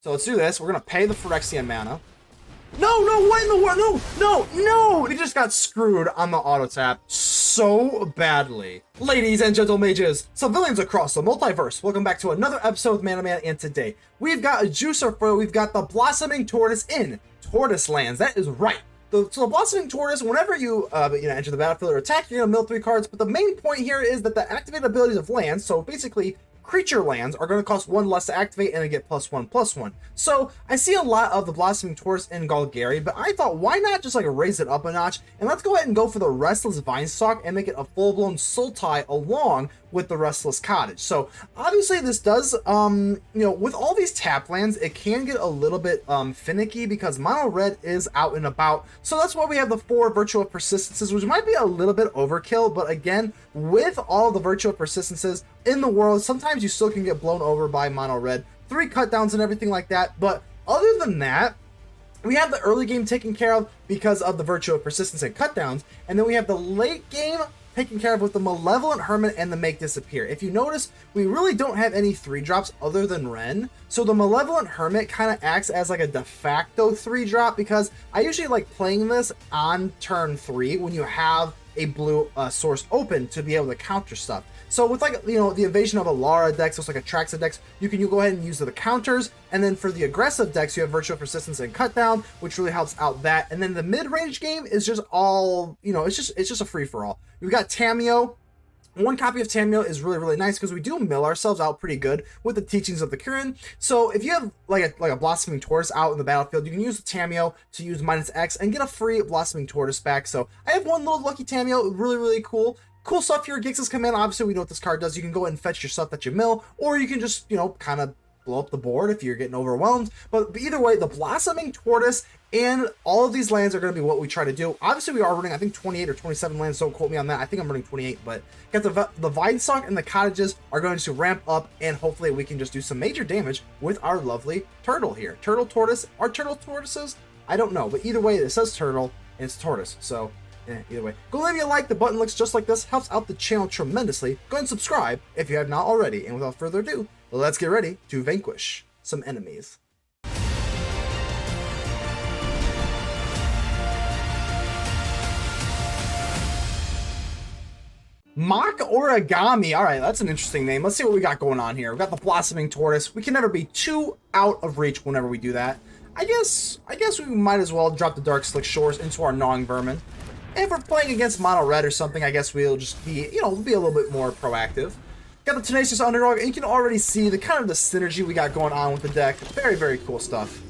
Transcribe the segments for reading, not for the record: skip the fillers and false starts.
So let's do this. We're going to pay the Phyrexian mana. No, what in the world? No! We just got screwed on the auto tap so badly. Ladies and gentle mages, civilians across the multiverse, welcome back to another episode of Man, and today we've got a juicer for you. We've got the Blossoming Tortoise in Tortoise Lands. That is right. So the Blossoming Tortoise, whenever you enter the battlefield or attack, you're going to mill 3 cards, but the main point here is that the activated abilities of lands, so basically creature lands, are going to cost 1 less to activate and they get +1/+1. So I see a lot of the Blossoming Tortoise in Golgari, but I thought, why not just like raise it up a notch, and let's go ahead and go for the Restless Vinestalk and make it a full-blown Sultai along with the Restless Cottage. So obviously this does, with all these tap lands, it can get a little bit finicky because mono red is out and about. So that's why we have the 4 Virtue of Persistences, which might be a little bit overkill, but again, with all the Virtue of Persistences in the world, sometimes you still can get blown over by mono red, 3 cutdowns and everything like that. But other than that, we have the early game taken care of because of the Virtue of Persistence and cutdowns, and then we have the late game taken care of with the Malevolent Hermit and the Make Disappear. If you notice, we really don't have any 3-drops other than Wrenn, so the Malevolent Hermit kind of acts as like a de facto 3-drop, because I usually like playing this on turn 3 when you have a blue source open to be able to counter stuff. So with like, the Evasion of Alara decks, so it's like a Traxa decks, you can go ahead and use the counters, and then for the aggressive decks, you have Virtue of Persistence and Cutdown, which really helps out that. And then the mid-range game is just all, it's just a free-for-all. We've got Tamiyo. 1 copy of Tamiyo is really nice because we do mill ourselves out pretty good with the teachings of the Kirin. So if you have like a Blossoming Tortoise out in the battlefield, you can use the Tamiyo to use -X and get a free Blossoming Tortoise back. So I have 1 little lucky Tamiyo, really cool. Cool stuff here. Grixis command, obviously we know what this card does. You can go ahead and fetch your stuff that you mill, or you can just, kind of blow up the board if you're getting overwhelmed. But either way, the Blossoming Tortoise and all of these lands are going to be what we try to do. Obviously, we are running, I think, 28 or 27 lands. Don't quote me on that. I think I'm running 28, but got the Vinestalk and the Cottages are going to ramp up, and hopefully we can just do some major damage with our lovely turtle here. Turtle Tortoise. Are turtle tortoises? I don't know, but either way, it says turtle, and it's tortoise, so either way. Go leave me a like. The button looks just like this. Helps out the channel tremendously. Go ahead and subscribe if you have not already. And without further ado, let's get ready to vanquish some enemies. Mach Origami. All right, that's an interesting name. Let's see what we got going on here. We've got the Blossoming Tortoise. We can never be too out of reach whenever we do that. I guess we might as well drop the Darkslick Shores into our Gnawing Vermin. And if we're playing against mono red or something, I guess we'll just be, be a little bit more proactive. Got the Tenacious Underdog, and you can already see the kind of the synergy we got going on with the deck. Very cool stuff.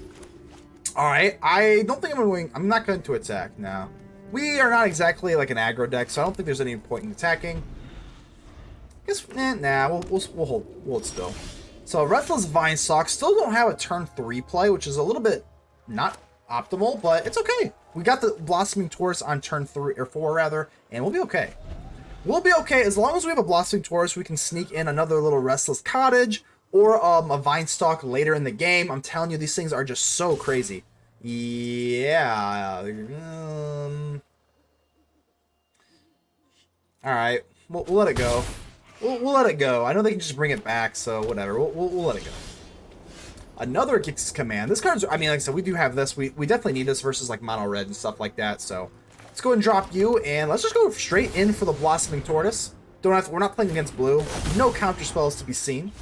All right, I don't think I'm not going to attack now. We are not exactly like an aggro deck, so I don't think there's any point in attacking. I guess, we'll hold still. So Restless Vinestalk, still don't have a turn 3 play, which is a little bit not optimal, but it's okay. We got the Blossoming Tortoise on turn 3 or 4 rather, and we'll be okay. We'll be okay as long as we have a Blossoming Tortoise. We can sneak in another little Restless Cottage or a Vinestalk later in the game. I'm telling you, these things are just so crazy. Yeah. All right, we'll let it go. We'll let it go. I know they can just bring it back, so whatever. We'll let it go. Another Grixis command. This card's, like I said, we do have this. We definitely need this versus like mono red and stuff like that. So let's go ahead and drop you, and let's just go straight in for the Blossoming Tortoise. We're not playing against blue. No counter spells to be seen.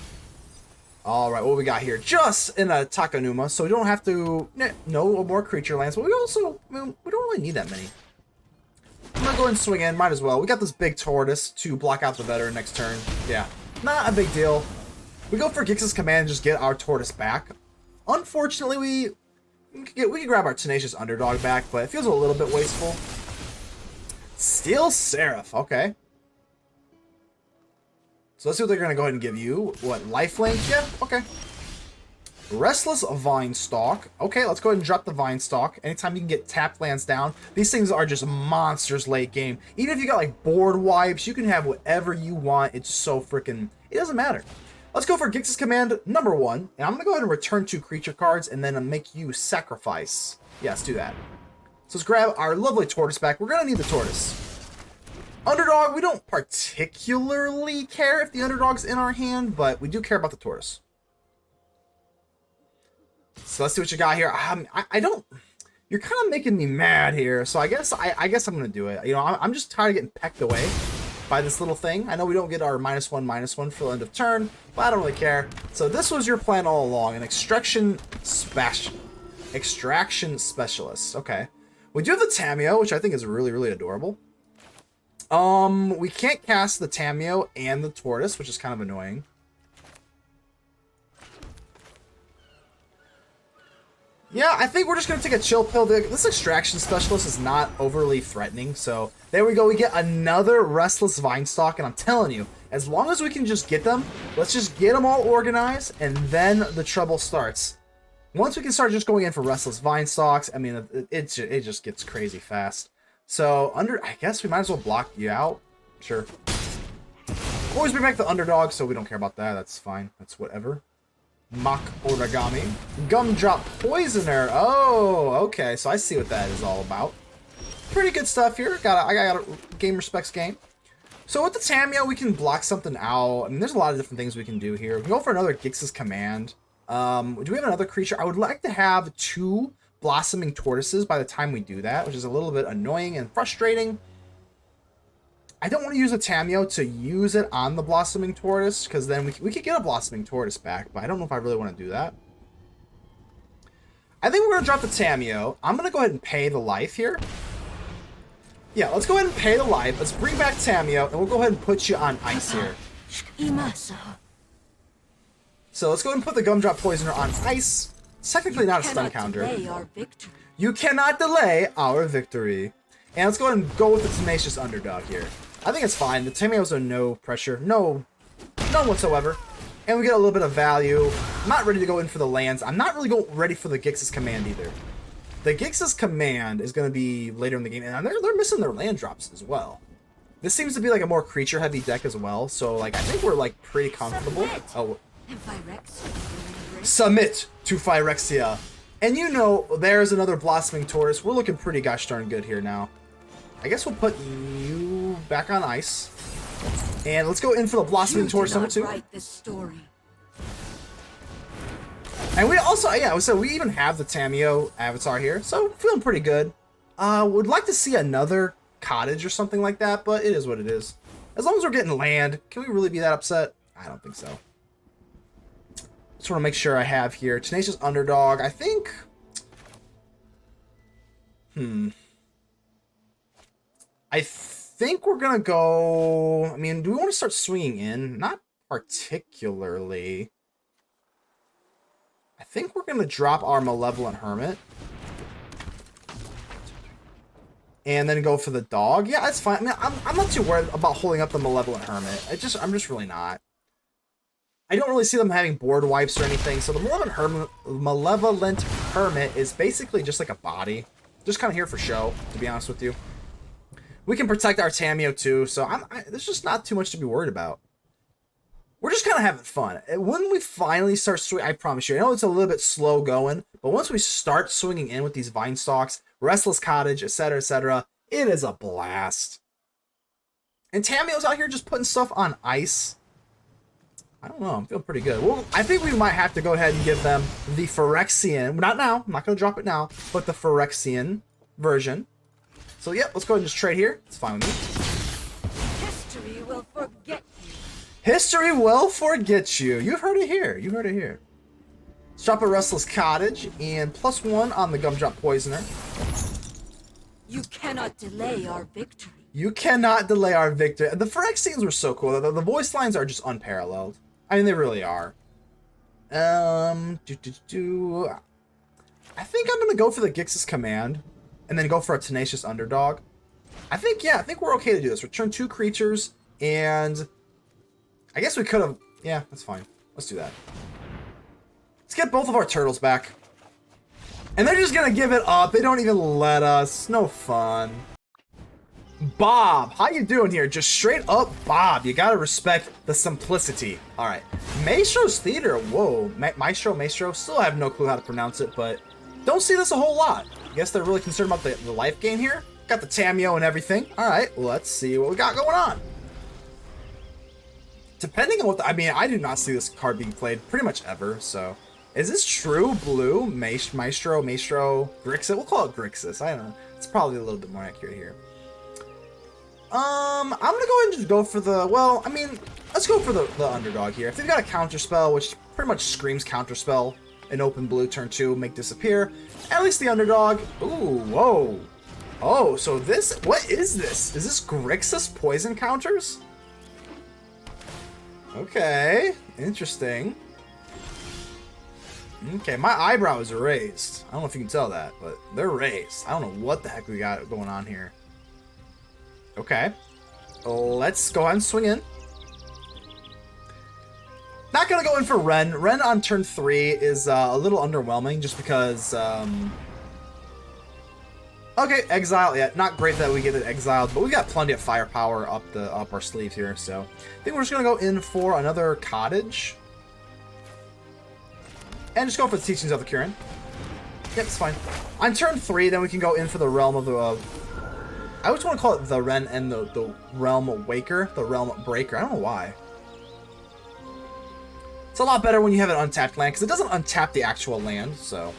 All right, what we got here? Just in a Takenuma, so we don't have to. No more creature lands, but we also, we don't really need that many. I'm gonna go ahead and swing in. Might as well. We got this big tortoise to block out the veteran next turn. Yeah, not a big deal. We go for Grixis command and just get our tortoise back. Unfortunately, we can grab our Tenacious Underdog back, but it feels a little bit wasteful. Steel Seraph, okay. So let's see what they're going to go ahead and give you. What, lifelink? Yeah, okay. Restless Vinestalk. Okay, let's go ahead and drop the Vinestalk. Anytime you can get tapped lands down, these things are just monsters late game. Even if you got like board wipes, you can have whatever you want. It's so freaking, it doesn't matter. Let's go for Grixis command number 1, and I'm going to go ahead and return 2 creature cards and then make you sacrifice. Yeah, let's do that. So let's grab our lovely tortoise back. We're going to need the tortoise. Underdog, we don't particularly care if the underdog's in our hand, but we do care about the tortoise. So let's see what you got here. I don't. You're kind of making me mad here. So I guess I'm gonna do it. You know, I'm just tired of getting pecked away by this little thing. I know we don't get our -1/-1 for the end of turn, but I don't really care. So this was your plan all along, an extraction specialist. Okay. We do have the Tamiyo, which I think is really, really adorable. We can't cast the Tamiyo and the Tortoise, which is kind of annoying. Yeah, I think we're just going to take a chill pill. This extraction specialist is not overly threatening, so there we go. We get another Restless Vinestalk, and I'm telling you, as long as we can just get them, let's just get them all organized, and then the trouble starts. Once we can start just going in for Restless Vinestalks, I mean, it just gets crazy fast. So, I guess we might as well block you out. Sure. Always bring back the underdog, so we don't care about that. That's fine. That's whatever. Mach Origami. Gumdrop Poisoner. Oh, okay. So I see what that is all about. Pretty good stuff here. I got a game respects game. So with the Tamiyo, we can block something out. I mean, there's a lot of different things we can do here. We can go for another Grixis command. Do we have another creature? I would like to have 2 Blossoming Tortoises by the time we do that, which is a little bit annoying and frustrating. I don't want to use a Tamiyo to use it on the Blossoming Tortoise, because then we could get a Blossoming Tortoise back, but I don't know if I really want to do that. I think we're going to drop the Tamiyo. I'm going to go ahead and pay the life here. Yeah, let's go ahead and pay the life. Let's bring back Tamiyo, and we'll go ahead and put you on ice here. So let's go ahead and put the Gumdrop Poisoner on ice. It's technically not a stun counter. You cannot delay our victory. And let's go ahead and go with the Tenacious Underdog here. I think it's fine. The Tamiyos are no pressure. None whatsoever. And we get a little bit of value. I'm not ready to go in for the lands. I'm not really ready for the Grixis command either. The Grixis command is going to be later in the game. And they're missing their land drops as well. This seems to be like a more creature-heavy deck as well. So, like, I think we're, like, pretty comfortable. Submit to Phyrexia. And you know, there's another Blossoming Tortoise. We're looking pretty gosh darn good here now. I guess we'll put you back on ice. And let's go in for the Blossoming Tortoise number 2. And we also, yeah, so we even have the Tamiyo avatar here. So, feeling pretty good. Would like to see another cottage or something like that, but it is what it is. As long as we're getting land, can we really be that upset? I don't think so. Just want to make sure I have here. Tenacious Underdog, I think... I think we're going to go... I mean, do we want to start swinging in? Not particularly. I think we're going to drop our Malevolent Hermit. And then go for the dog. Yeah, that's fine. I mean, I'm not too worried about holding up the Malevolent Hermit. I'm just really not. I don't really see them having board wipes or anything. So the Malevolent Hermit is basically just like a body. Just kind of here for show, to be honest with you. We can protect our Tamiyo too, so there's just not too much to be worried about. We're just kind of having fun. When we finally start swinging, I promise you, I know it's a little bit slow going, but once we start swinging in with these Vinestalks, Restless Cottage, etc., it is a blast. And Tamiyo's out here just putting stuff on ice. I don't know. I'm feeling pretty good. Well, I think we might have to go ahead and give them the Phyrexian. Not now. I'm not going to drop it now. But the Phyrexian version. So, yeah, let's go ahead and just trade here. It's fine with me. History will forget you. History will forget you. You heard it here. You heard it here. Let's drop a Restless Cottage and +1 on the Gumdrop Poisoner. You cannot delay our victory. You cannot delay our victory. The Phyrexians were so cool. The voice lines are just unparalleled. I mean, they really are. I think I'm going to go for the Grixis command and then go for a Tenacious Underdog. I think we're okay to do this. Return 2 creatures, and I guess we could have... Yeah, that's fine. Let's do that. Let's get both of our turtles back. And they're just going to give it up. They don't even let us. No fun. Bob, how you doing here? Just straight up Bob. You gotta respect the simplicity. Alright. Maestro's Theater. Whoa. Maestro. Still have no clue how to pronounce it, but don't see this a whole lot. I guess they're really concerned about the life gain here. Got the Tamiyo and everything. Alright, let's see what we got going on. Depending on what I mean, I did not see this card being played pretty much ever, so Is this true blue? Maestro, Grixis? We'll call it Grixis. I don't know. It's probably a little bit more accurate here. I'm gonna go ahead and just go for the, well, I mean, let's go for the underdog here. If they've got a counter spell, which pretty much screams counter spell, an open blue turn 2, make disappear, at least the underdog. Ooh, whoa. Oh, so this, what is this? Is this Grixis poison counters? Okay, interesting. Okay, my eyebrows are raised. I don't know if you can tell that, but they're raised. I don't know what the heck we got going on here. Okay, let's go ahead and swing in. Not gonna go in for Wrenn. Wrenn on turn 3 is a little underwhelming just because, okay, exile, yeah, not great that we get it exiled, but we got plenty of firepower up our sleeves here, so I think we're just gonna go in for another cottage. And just go for the teachings of the Kirin. Yep, it's fine. On turn 3, then we can go in for the realm of the, I always want to call it the Wrenn and the Realm Waker, the Realm Breaker. I don't know why. It's a lot better when you have an untapped land, because it doesn't untap the actual land, so.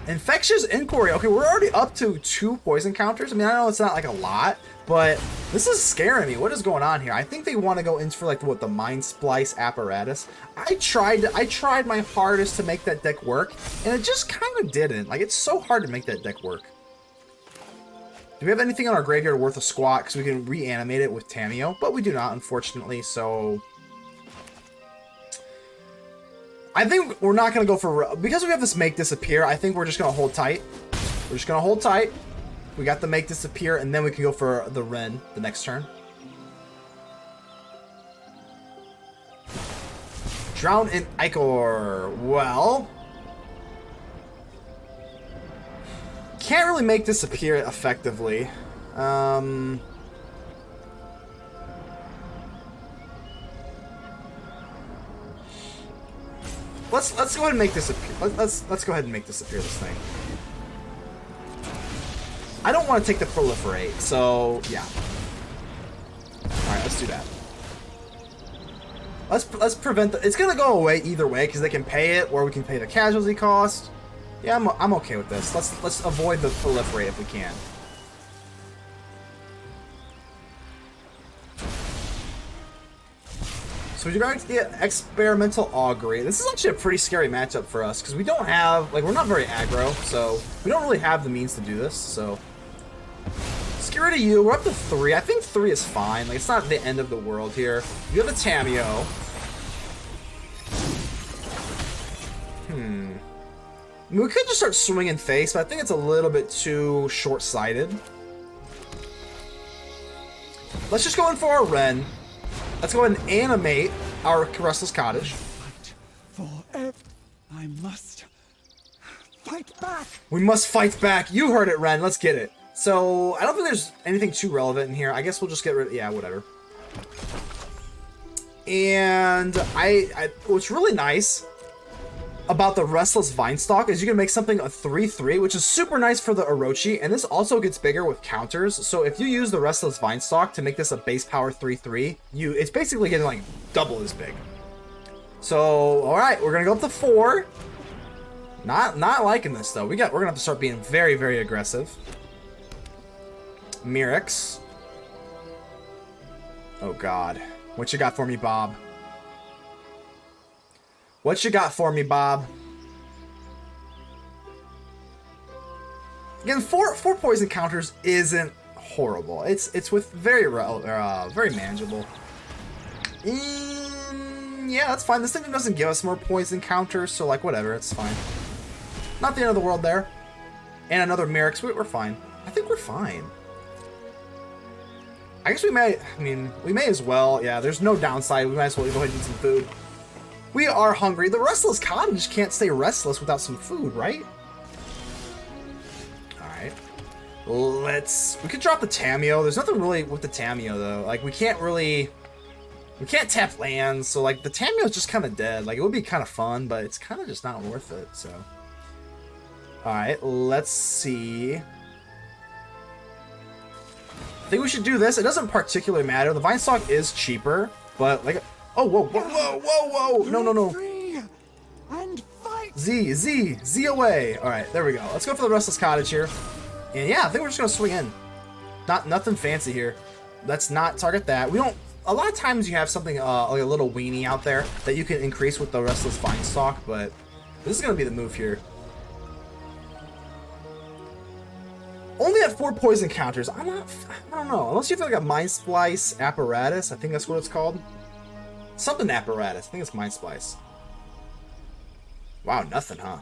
Infectious Inquiry. Okay, we're already up to 2 poison counters. I mean, I know it's not like a lot, but this is scaring me. What is going on here? I think they want to go in for like what, the Mind Splice apparatus. I tried my hardest to make that deck work, and it just kind of didn't. Like, it's so hard to make that deck work. Do we have anything on our graveyard worth a squat? Because we can reanimate it with Tamiyo, but we do not, unfortunately, so I think we're not going to go for, because we have this make disappear, I think we're just going to hold tight. We're just going to hold tight. We got the make disappear, and then we can go for the Wrenn the next turn. Drown in Ichor. Well, can't really make disappear effectively. Let's go ahead and make this appear. Let's go ahead and make this appear. This thing. I don't want to take the proliferate, so yeah. All right, let's do that. Let's prevent the. It's gonna go away either way because they can pay it, or we can pay the casualty cost. Yeah, I'm okay with this. Let's avoid the proliferate if we can. So you're going to get Experimental Augury. This is actually a pretty scary matchup for us because we don't have, like, we're not very aggro, so we don't really have the means to do this. So scary to you. We're up to 3. I think 3 is fine. Like, it's not the end of the world here. You have a Tamiyo. I mean, we could just start swinging face, but I think it's a little bit too short-sighted. Let's just go in for our Wrenn. Let's go ahead and animate our Restless Cottage. I must fight back. We must fight back. You heard it, Wrenn. Let's get it. So, I don't think there's anything too relevant in here. I guess we'll just get rid of, yeah, whatever. And what's really nice about the Restless Vinestalk is you can make something a 3/3, which is super nice for the Orochi, and this also gets bigger with counters. So if you use the Restless Vinestalk to make this a base power 3/3, it's basically getting like double as big. So all right, we're gonna go up to 4. Not liking this though. We're gonna have to start being very, very aggressive. Mirix. Oh God, what you got for me, Bob? What you got for me, Bob? Again, four poison counters isn't horrible. It's with very manageable. Yeah, that's fine. This thing doesn't give us more poison counters, so like whatever, it's fine. Not the end of the world there. And another Mirix, we're fine. I think we're fine. I guess we may as well. Yeah, there's no downside. We might as well go ahead and eat some food. We are hungry. The Restless Cottage can't stay restless without some food, right? Alright. We could drop the Tamiyo. There's nothing really with the Tamiyo, though. Like, we can't tap lands, so, like, the Tamiyo's just kind of dead. Like, it would be kind of fun, but it's kind of just not worth it, so. Alright, let's see. I think we should do this. It doesn't particularly matter. The Vinestalk is cheaper, but, like... Oh, whoa. No. And fight. Z away. All right, there we go. Let's go for the Restless Cottage here. And yeah, I think we're just gonna swing in. Nothing fancy here. Let's not target that. We don't. A lot of times you have something like a little weenie out there that you can increase with the Restless Vinestalk, but this is gonna be the move here. Only at 4 poison counters. I don't know. Unless you have like a Mind Splice apparatus. I think that's what it's called. Something apparatus. I think it's Mind Splice. Wow, nothing, huh?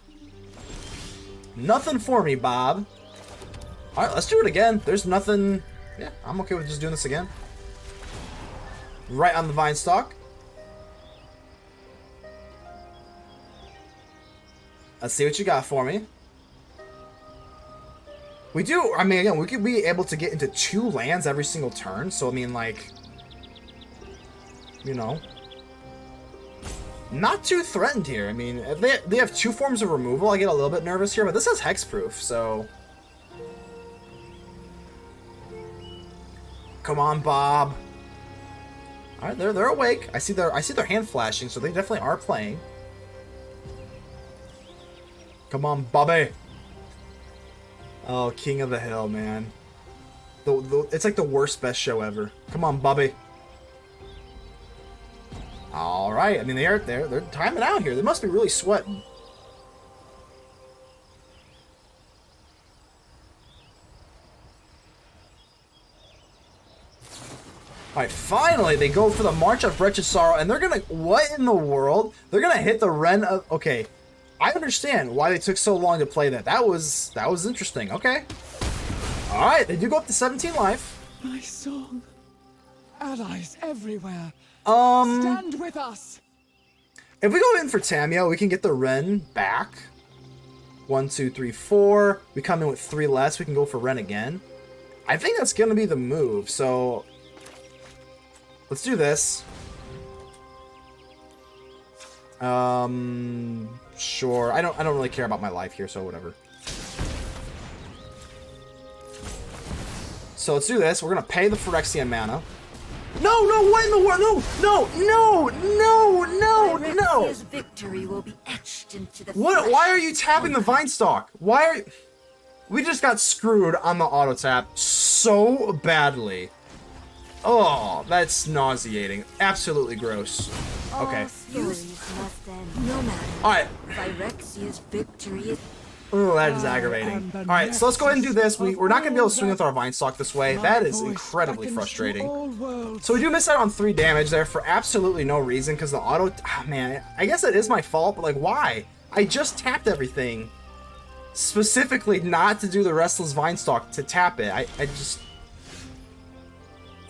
Nothing for me, Bob. Alright, let's do it again. There's nothing. Yeah, I'm okay with just doing this again. Right on the Vinestalk. Let's see what you got for me. We do, I mean, again, we could be able to get into 2 lands every single turn. So, I mean, like, you know, not too threatened here. I mean, if they have 2 forms of removal, I get a little bit nervous here, but this has hexproof, so. Come on, Bob. All right, they're awake. I see their hand flashing, so they definitely are playing. Come on, Bobby. Oh, King of the Hill, man. It's like the worst best show ever. Come on, Bobby. All right. I mean, they're timing out here. They must be really sweating. All right, finally they go for the March of Wretched Sorrow, and they're gonna. What in the world? They're gonna hit the Wrenn of. Okay. I understand why they took so long to play that. That was interesting. Okay. All right, they do go up to 17 life. My song. Allies everywhere. Um. Stand with us. If we go in for Tamiyo, we can get the Wrenn back. 1, 2, 3, 4. We come in with 3 less. We can go for Wrenn again. I think that's gonna be the move. So let's do this. Sure. I don't really care about my life here, so whatever. So let's do this. We're gonna pay the Phyrexian mana. No, what in the world? No. His victory will be etched into the What? Why are you tapping the Vinestalk? Why are you... We just got screwed on the auto tap so badly. Oh, that's nauseating. Absolutely gross. Okay. Alright. Phyrexia's victory is... Oh, that is aggravating. Alright, so let's go ahead and do this. We're not going to be able to swing with our Vinestalk this way. That is incredibly frustrating. So we do miss out on 3 damage there for absolutely no reason, because the auto... Oh, man, I guess it is my fault, but like, why? I just tapped everything. Specifically not to do the Restless Vinestalk, to tap it. I just...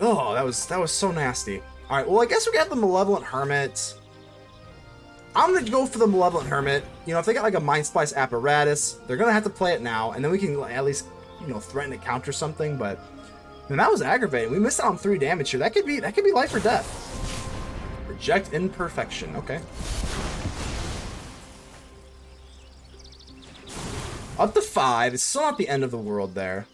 Oh, that was so nasty. Alright, well, I guess we got the Malevolent Hermit. I'm going to go for the Malevolent Hermit. You know, if they got like a Mind Splice apparatus, they're going to have to play it now, and then we can at least, you know, threaten to counter something, but man, that was aggravating. We missed out on 3 damage here. That could be life or death. Reject Imperfection. Okay. Up to 5. It's still not the end of the world there.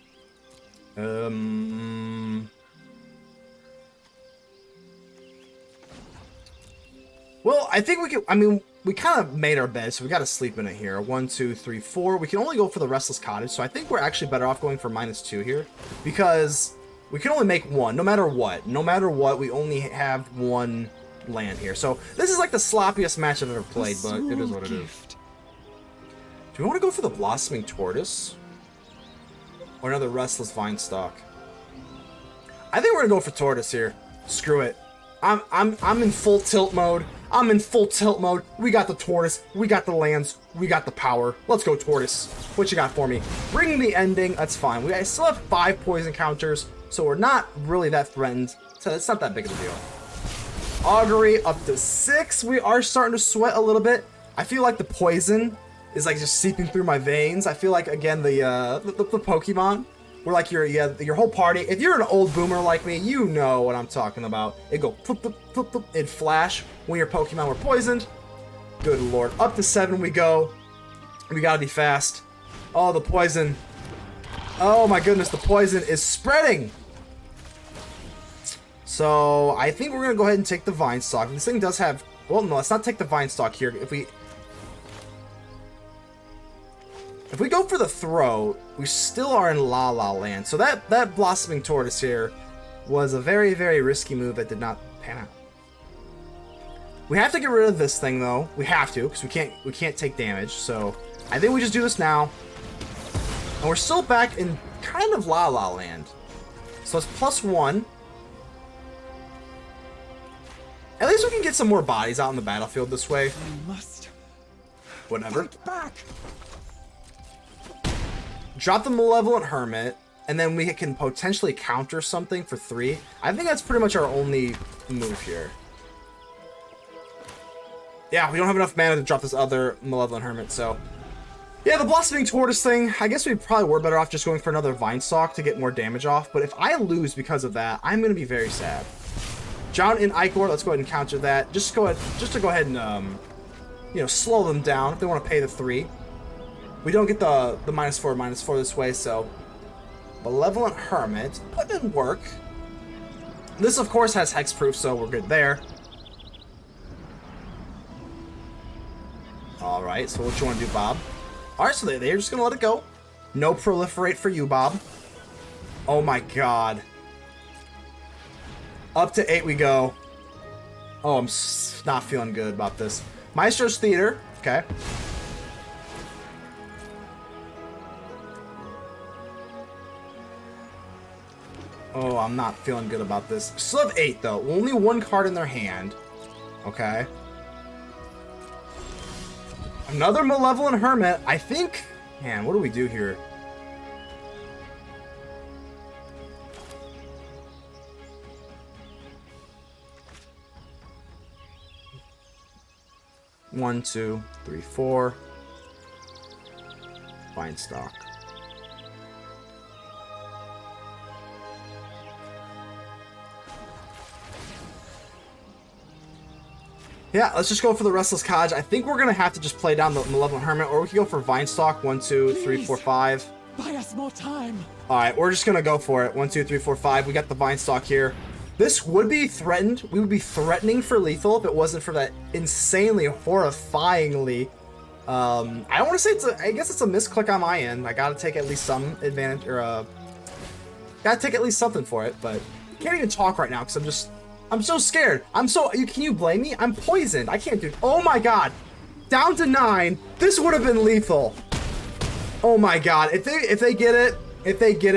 Well, I think we can. I mean, we kind of made our bed, so we got to sleep in it here. 1, 2, 3, 4. We can only go for the Restless Cottage, so I think we're actually better off going for -2 here, because we can only make 1, no matter what. No matter what, we only have 1 land here. So this is like the sloppiest match I've ever played, but it is what it is. Do we want to go for the Blossoming Tortoise, or another Restless Vinestalk? I think we're gonna go for Tortoise here. Screw it. I'm in full tilt mode. We got the Tortoise. We got the lands. We got the power. Let's go, Tortoise. What you got for me? Bring the ending. That's fine. I still have 5 poison counters, so we're not really that threatened. So it's not that big of a deal. Augury up to 6. We are starting to sweat a little bit. I feel like the poison is like just seeping through my veins. I feel like, again, the Pokemon. We're like your whole party. If you're an old boomer like me, you know what I'm talking about. It go flip, flip, flip, flip. It'd flash when your Pokemon were poisoned. Good lord. Up to 7 we go. We gotta be fast. Oh, the poison. Oh my goodness, the poison is spreading. So I think we're gonna go ahead and take the Vinestalk. This thing does have. Well, no, let's not take the Vinestalk here. If we. If we go for the throw, we still are in La La Land. So that Blossoming Tortoise here was a very, very risky move that did not pan out. We have to get rid of this thing though. We have to, because we can't take damage. So I think we just do this now. And we're still back in kind of La La Land. So it's +1. At least we can get some more bodies out on the battlefield this way. You must Whatever. fight back. Drop the Malevolent Hermit, and then we can potentially counter something for 3. I think that's pretty much our only move here. Yeah, we don't have enough mana to drop this other Malevolent Hermit, so... Yeah, the Blossoming Tortoise thing, I guess we probably were better off just going for another Vinestalk to get more damage off, but if I lose because of that, I'm going to be very sad. Drown in Ichor, let's go ahead and counter that. Just to go ahead and, you know, slow them down if they want to pay the 3. We don't get the -4/-4 this way, so... Malevolent Hermit, put in work. This, of course, has hexproof, so we're good there. Alright, so what you want to do, Bob? Alright, so they're just going to let it go. No proliferate for you, Bob. Oh my god. Up to 8 we go. Oh, I'm not feeling good about this. Maestro's Theater. Okay. Oh, I'm not feeling good about this. Still have 8, though. Only 1 card in their hand. Okay. Another Malevolent Hermit. I think... Man, what do we do here? One, 2, 3, 4. Vinestalk. Yeah, let's just go for the Restless Cottage. I think we're gonna have to just play down the Malevolent Hermit, or we can go for Vinestalk. 1, 2, 3, 4, 5. Buy us more time. All right, we're just gonna go for it. 1, 2, 3, 4, 5. We got the Vinestalk here. This would be threatened. We would be threatening for lethal if it wasn't for that insanely, horrifyingly. I don't want to say it's a. I guess it's a misclick on my end. I gotta take at least some advantage, or gotta take at least something for it. But I can't even talk right now because I'm so scared. Can you blame me? I'm poisoned. I can't do... Oh my god. Down to 9. This would have been lethal. Oh my god. If they get it,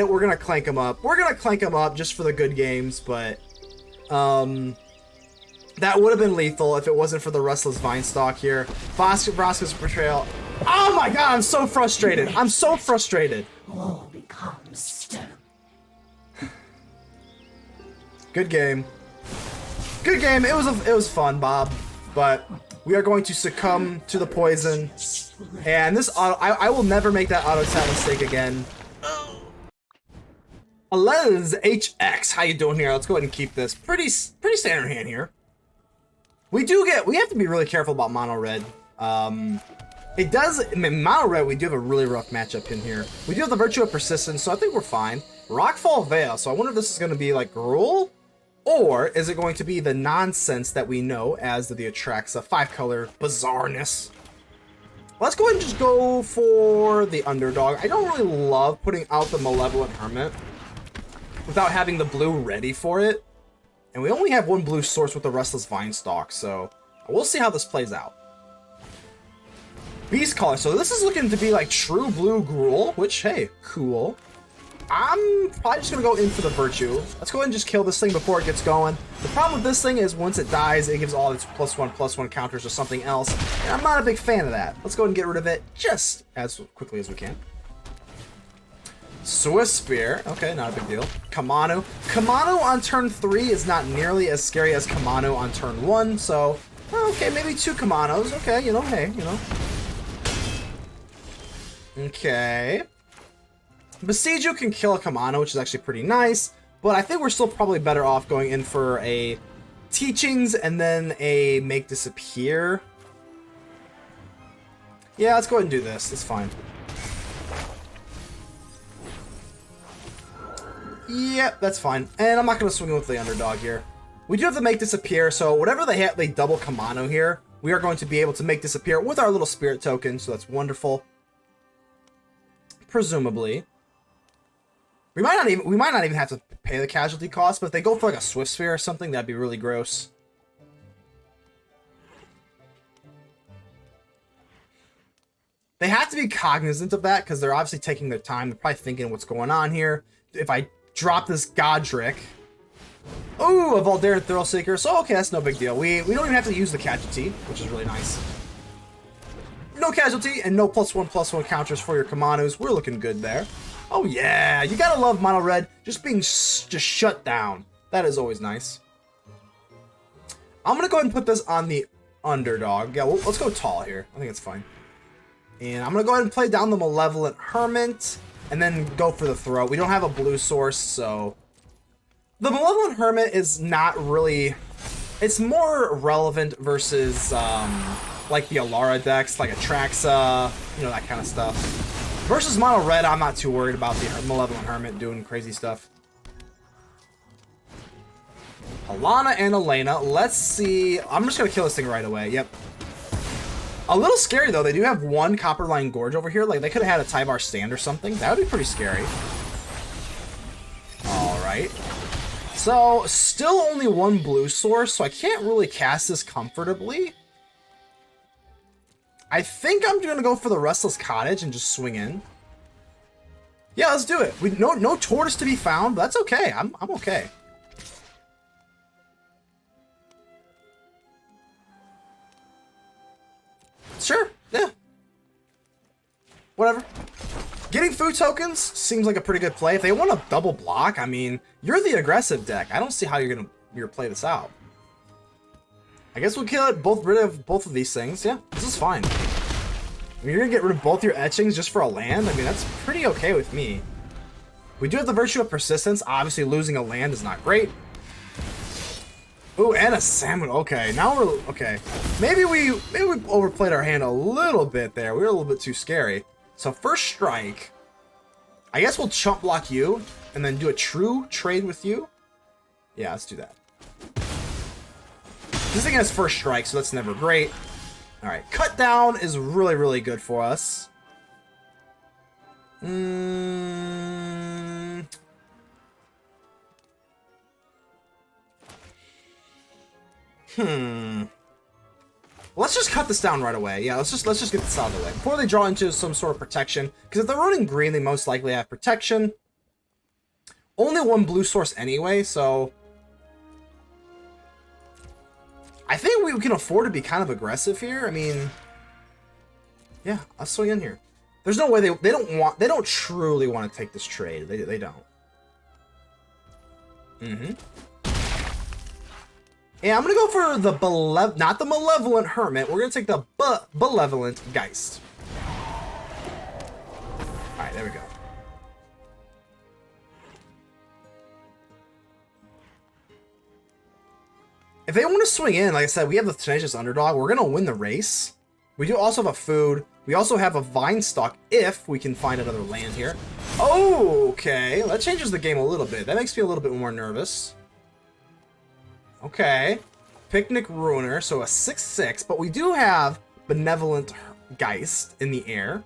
we're going to clank them up. We're going to clank them up just for the good games, but... that would have been lethal if it wasn't for the Restless Vinestalk here. Vraska's Betrayal. Oh my god, I'm so frustrated. I'm so frustrated. All becomes stone. Good game. Good game. It was fun, Bob. But we are going to succumb to the poison. And this I will never make that auto tap mistake again. Alez HX, how you doing here? Let's go ahead and keep this. Pretty standard hand here. We have to be really careful about mono red. It does, in mono red, we do have a really rough matchup in here. We do have the Virtue of Persistence, so I think we're fine. Rockfall Veil, so I wonder if this is going to be like Gruul, or is it going to be the nonsense that we know as the Atraxa 5-color bizarreness? Let's go ahead and just go for the Underdog. I don't really love putting out the Malevolent Hermit without having the blue ready for it. And we only have one blue source with the Restless Vinestalk, so we'll see how this plays out. Beast Caller. So this is looking to be like true blue Gruul, which, hey, cool. I'm probably just going to go in for the Virtue. Let's go ahead and just kill this thing before it gets going. The problem with this thing is once it dies, it gives all its +1/+1 counters or something else. And I'm not a big fan of that. Let's go ahead and get rid of it just as quickly as we can. Swift Spear. Okay, not a big deal. Kamano. Kamano on turn 3 is not nearly as scary as Kamano on turn 1, so... Okay, maybe 2 Kamanos. Okay, you know, hey, you know. Okay. Boseiju can kill a Kamano, which is actually pretty nice, but I think we're still probably better off going in for a Teachings and then a Make Disappear. Yeah, let's go ahead and do this. It's fine. Yep, that's fine. And I'm not going to swing with the Underdog here. We do have to Make Disappear, so whatever they hit, they double Kamano here. We are going to be able to Make Disappear with our little Spirit token, so that's wonderful. presumably. We might not even have to pay the casualty cost, but if they go for like a Swift Sphere or something, that'd be really gross. They have to be cognizant of that because they're obviously taking their time. They're probably thinking what's going on here. If I drop this Godric, ooh, a Voldaren Thrillseeker. So okay, that's no big deal. We don't even have to use the casualty, which is really nice. No casualty and no +1/+1 counters for your Kamanus. We're looking good there. Oh yeah, you gotta love mono red just being just shut down. That is always nice. I'm gonna go ahead and put this on the underdog. Yeah, let's go tall here. I think it's fine. And I'm gonna go ahead and play down the Malevolent Hermit and then go for the throw. We don't have a blue source, so the Malevolent Hermit is not really. It's more relevant versus like the Alara decks, like Atraxa, you know, that kind of stuff. Versus mono red, I'm not too worried about the Malevolent Hermit doing crazy stuff. Alana and Elena. Let's see. I'm just gonna kill this thing right away. Yep. A little scary though. They do have one Copperline Gorge over here. Like they could have had a Tyvar stand or something. That would be pretty scary. All right. So still only one blue source, so I can't really cast this comfortably. I think I'm gonna go for the Restless Cottage and just swing in. Yeah, let's do it. No tortoise to be found, but that's okay. I'm okay. Sure, yeah. Whatever. Getting food tokens seems like a pretty good play. If they want to double block, I mean, you're the aggressive deck. I don't see how you're gonna play this out. I guess we'll kill it, rid of both of these things. Yeah, this is fine. I mean, you're gonna get rid of both your etchings just for a land? I mean, that's pretty okay with me. We do have the Virtue of Persistence. Obviously, losing a land is not great. Ooh, and a salmon. Okay, now we're okay. Maybe we overplayed our hand a little bit there. We were a little bit too scary. So first strike. I guess we'll chump block you and then do a true trade with you. Yeah, let's do that. This thing has first strike, so that's never great. All right, cut down is really, really good for us. Let's just cut this down right away. Yeah, let's just get this out of the way before they draw into some sort of protection. Because if they're running green, they most likely have protection. Only one blue source anyway, so I think we can afford to be kind of aggressive here. I mean, yeah, I'll swing in here. There's no way they don't truly want to take this trade. They don't. Yeah, I'm gonna go for the not the Malevolent Hermit. We're gonna take the Malevolent Geist. All right, there we go. If they want to swing in, like I said, we have the Tenacious Underdog. We're gonna win the race. We do also have a food. We also have a Vinestalk if we can find another land here. Oh, okay. That changes the game a little bit. That makes me a little bit more nervous. Okay. Picnic Ruiner, so a 6/6, but we do have Benevolent Geist in the air.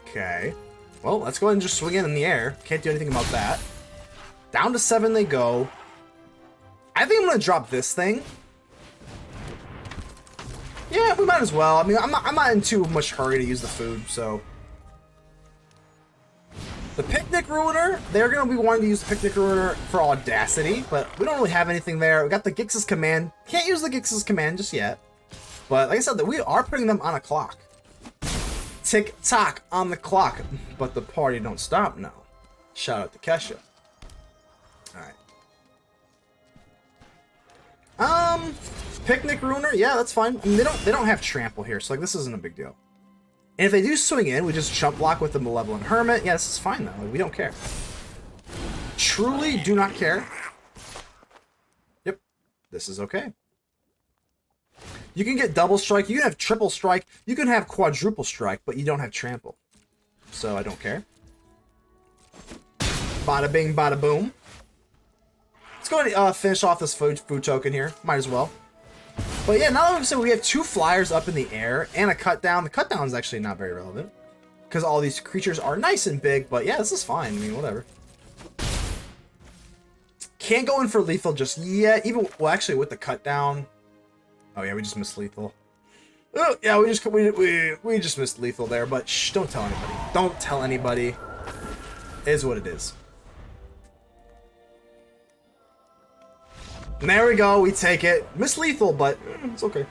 Okay. Well, let's go ahead and just swing in the air. Can't do anything about that. Down to 7 they go. I think I'm gonna drop this thing. Yeah, we might as well. I mean, I'm not in too much hurry to use the food, so. The Picnic Ruiner, they're going to be wanting to use the Picnic Ruiner for Audacity, but we don't really have anything there. We got the Grixis command. Can't use the Grixis command just yet. But like I said, we are putting them on a clock. Tick-tock on the clock. But the party don't stop now. Shout out to Kesha. Alright. Picnic Ruiner, yeah, that's fine. I mean, they don't have trample here, so like this isn't a big deal. And if they do swing in, we just chump block with the Malevolent Hermit. Yeah, this is fine though. Like, we don't care. Truly do not care. Yep, this is okay. You can get double strike, you can have triple strike, you can have quadruple strike, but you don't have trample. So I don't care. Bada bing, bada boom. Let's go ahead and finish off this food token here. Might as well. But yeah, now that we have 2 flyers up in the air and a cut down. The cut down is actually not very relevant. because all these creatures are nice and big, but yeah, this is fine. I mean, whatever. Can't go in for lethal just yet. Even, well, actually, with the cut down. Oh yeah, we just missed lethal. Oh yeah, we just missed lethal there. But shh, don't tell anybody. Don't tell anybody. It is what it is. And there we go. We take it. Miss lethal, but it's okay.